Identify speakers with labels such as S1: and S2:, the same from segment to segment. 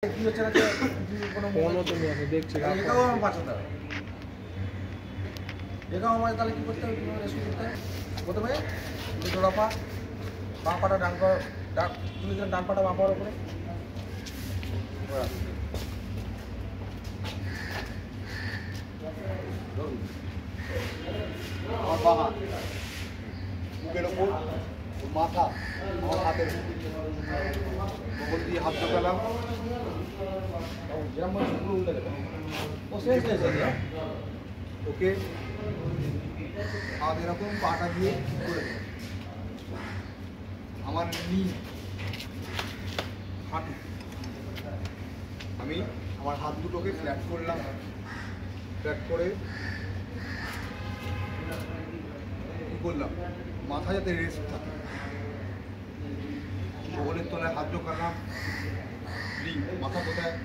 S1: কি হচ্ছে না কোনো
S2: ফোনও তুমি আমি দেখছি
S1: এটাও আমার বাঁচাতে হবে। এটাও আমার তাহলে কী করতে হবে, কীভাবে রেস্কিউ করতে হবে? প্রথমে জোড়া পা, বাঁ পাটা ডান তুলে দিলেন, ডান পাটা বাঁ পাওয়ার উপরে
S3: আমার বাঁ হাত বুকের ওপর, মাথা আমার হাতের ওপর দিয়ে হাত ঢোকালাম।
S1: যেরকম পুরো উল্টে দেবে। ও শেষ হয়েছে
S3: ওকে হাত এরকম পাটা দিয়ে করে দেবো। আমার নি হাঁটু, আমি আমার হাত দুটোকে ফ্ল্যাট করলাম, ফ্ল্যাট করে কী করলাম, মাথা যাতে রেস্ট থাকে, বগলের তলায় হাত ঢোকালাম। মাথা কোথায়?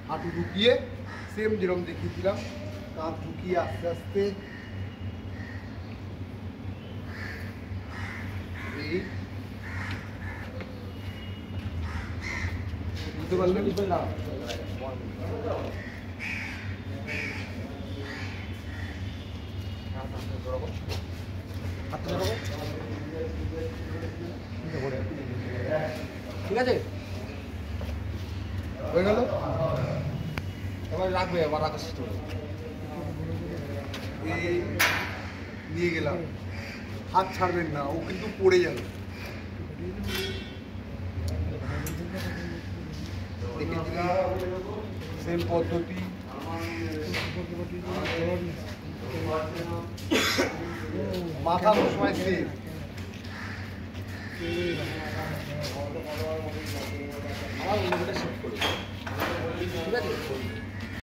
S3: হাঁটু ঢুকিয়ে সেম যেরকম দেখিয়েছিলাম, কাঁধ ঢুকিয়ে আস্তে আস্তে বুঝতে পারলেন?
S1: ঠিক আছে,
S3: হয়ে গেল।
S1: এবার রাখবে, আবার রাখার চেষ্টা করবে।
S3: এই নিয়ে গেলাম, হাত ছাড়বেন না, ও কিন্তু পড়ে যাবে। দেখেছিলাম সেম পদ্ধতি। মাথা সবসময় সেম।
S1: আমার শিফট করি, ঠিক আছে।